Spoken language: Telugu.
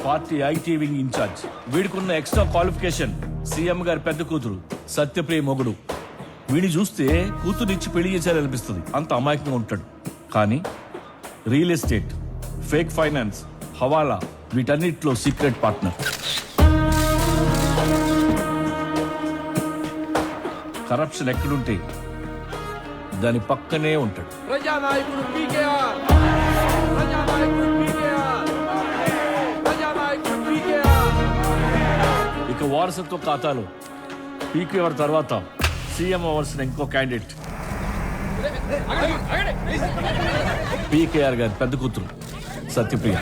Party IT wing incharge. వీడికున్న ఎక్స్ట్రా క్వాలిఫికేషన్ సీఎం గారి పెద్ద కూతురు సత్యప్రియ మొగుడు. వీడిని చూస్తే కూతురునిచ్చి పెళ్లి చేశారనిపిస్తుంది, అంత అమాయకంగా ఉంటాడు. కానీ రియల్ ఎస్టేట్, ఫేక్ ఫైనాన్స్, హవాలా వీటన్నిటిలో సీక్రెట్ పార్ట్నర్. కరప్షన్ ఎక్కడుంటే దాని పక్కనే ఉంటాడు. ప్రజానాయకుడు పీకేఆర్, ప్రజానాయకుడు పీకేఆర్, ప్రజానాయకుడు పీకేఆర్. ఇక వారసత్వ ఖాతాలో పీకేఆర్ తర్వాత సీఎం అవ్వాల్సిన ఇంకో క్యాండిడేట్ పీకేఆర్ గారి పెద్ద కూతురు సత్యప్రియ.